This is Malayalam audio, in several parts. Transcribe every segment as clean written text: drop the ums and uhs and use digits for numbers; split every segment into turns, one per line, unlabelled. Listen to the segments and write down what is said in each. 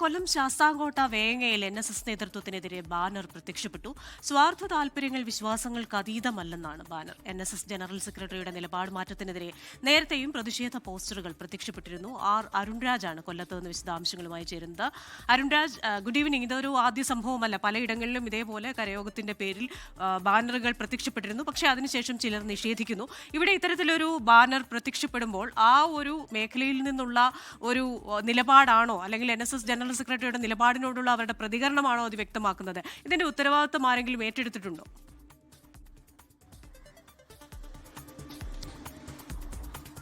കൊല്ലം ശാസ്താംകോട്ട വേങ്ങയിൽ NSS നേതൃത്വത്തിനെതിരെ ബാനർ പ്രത്യക്ഷപ്പെട്ടു. സ്വാർത്ഥ താൽപര്യങ്ങൾ വിശ്വാസങ്ങൾക്ക് അതീതമല്ലെന്നാണ് ബാനർ. NSS ജനറൽ സെക്രട്ടറിയുടെ നിലപാട് മാറ്റത്തിനെതിരെ നേരത്തെയും പ്രതിഷേധ പോസ്റ്ററുകൾ പ്രത്യക്ഷപ്പെട്ടിരുന്നു. അരുൺരാജാണ് കൊല്ലത്ത് നിന്ന് വിശദാംശങ്ങളുമായി ചേരുന്നത്. Arunraj, good evening. ഇതൊരു ആദ്യ സംഭവമല്ല. പലയിടങ്ങളിലും ഇതേപോലെ കരയോഗത്തിന്റെ പേരിൽ ബാനറുകൾ പ്രത്യക്ഷപ്പെട്ടിരുന്നു. പക്ഷേ അതിനുശേഷം ചിലർ നിഷേധിക്കുന്നു. ഇവിടെ ഇത്തരത്തിലൊരു ബാനർ പ്രത്യക്ഷപ്പെടുമ്പോൾ ആ ഒരു മേഖലയിൽ നിന്നുള്ള ഒരു നിലപാടാണോ, അല്ലെങ്കിൽ NSS ജനറൽ സെക്രട്ടറിയുടെ നിലപാടിനോടുള്ള അവരുടെ പ്രതികരണമാണോ അത് വ്യക്തമാക്കുന്നത്? ഇതിന്റെ ഉത്തരവാദിത്തം ആരെങ്കിലും ഏറ്റെടുത്തിട്ടുണ്ടോ?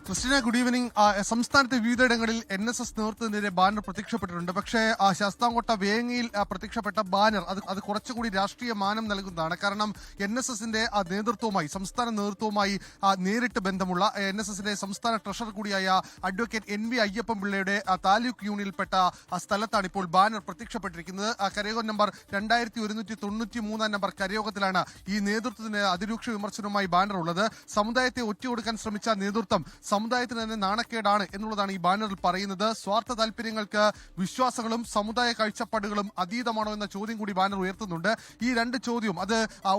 Christina, good evening. സംസ്ഥാനത്തെ വിവിധയിടങ്ങളിൽ NSS നേതൃത്വത്തിനെതിരെ ബാനർ പ്രത്യക്ഷപ്പെട്ടിട്ടുണ്ട്. പക്ഷേ ശാസ്താംകോട്ട വേങ്ങയിൽ പ്രത്യക്ഷപ്പെട്ട ബാനർ അത് കുറച്ചുകൂടി രാഷ്ട്രീയ മാനം നൽകുന്നതാണ്. കാരണം NSSന്റെ നേതൃത്വവുമായി, സംസ്ഥാന നേതൃത്വവുമായി നേരിട്ട് ബന്ധമുള്ള NSSന്റെ സംസ്ഥാന ട്രഷറർ കൂടിയായ അഡ്വക്കേറ്റ് NV അയ്യപ്പൻപിള്ളയുടെ താലൂക്ക് യൂണിയനിൽപ്പെട്ട സ്ഥലത്താണ് ഇപ്പോൾ ബാനർ പ്രത്യക്ഷപ്പെട്ടിരിക്കുന്നത്. കരയോഗം നമ്പർ 2193 നമ്പർ കരയോഗത്തിലാണ് ഈ നേതൃത്വത്തിന് അതിരൂക്ഷ വിമർശനവുമായി ബാനർ ഉള്ളത്. സമുദായത്തെ ഒറ്റുകൊടുക്കാൻ ശ്രമിച്ച നേതൃത്വം സമുദായത്തിന് തന്നെ നാണക്കേടാണ് എന്നുള്ളതാണ് ഈ ബാനറിൽ പറയുന്നത്. സ്വാർത്ഥ താല്പര്യങ്ങൾക്ക് വിശ്വാസങ്ങളും സമുദായ കാഴ്ചപ്പാടുകളും അതീതമാണോ എന്ന ചോദ്യം കൂടി ബാനർ ഉയർത്തുന്നുണ്ട്. ഈ രണ്ട് ചോദ്യവും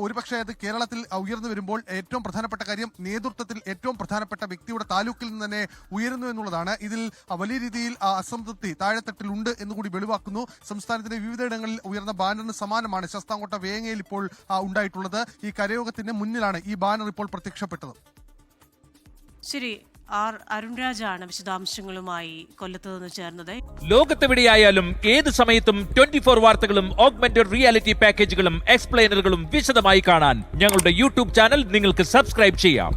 ഒരുപക്ഷെ അത് കേരളത്തിൽ ഉയർന്നു വരുമ്പോൾ ഏറ്റവും പ്രധാനപ്പെട്ട കാര്യം നേതൃത്വത്തിൽ ഏറ്റവും പ്രധാനപ്പെട്ട വ്യക്തിയുടെ താലൂക്കിൽ നിന്ന് തന്നെ ഉയരുന്നു എന്നുള്ളതാണ്. ഇതിൽ വലിയ രീതിയിൽ അസംതൃപ്തി താഴെത്തട്ടിലുണ്ട് എന്നുകൂടി വെളിവാക്കുന്നു. സംസ്ഥാനത്തിന്റെ വിവിധയിടങ്ങളിൽ ഉയർന്ന ബാനറിന് സമാനമാണ് ശാസ്താംകോട്ട വേങ്ങയിൽ ഇപ്പോൾ ഉണ്ടായിട്ടുള്ളത്. ഈ കരയോഗത്തിന്റെ മുന്നിലാണ് ഈ ബാനർ ഇപ്പോൾ പ്രത്യക്ഷപ്പെട്ടത്.
ശരി, അരുൺരാജാണ് വിശദാംശങ്ങളുമായി കൊല്ലത്ത് നിന്ന് ചേർന്നത്.
ലോകത്തെവിടെയായാലും ഏത് സമയത്തും 24 വാർത്തകളും ഓഗ്മെന്റഡ് റിയാലിറ്റി പാക്കേജുകളും എക്സ്പ്ലെയിനറുകളും വിശദമായി കാണാൻ ഞങ്ങളുടെ യൂട്യൂബ് ചാനൽ നിങ്ങൾക്ക് സബ്സ്ക്രൈബ് ചെയ്യാം.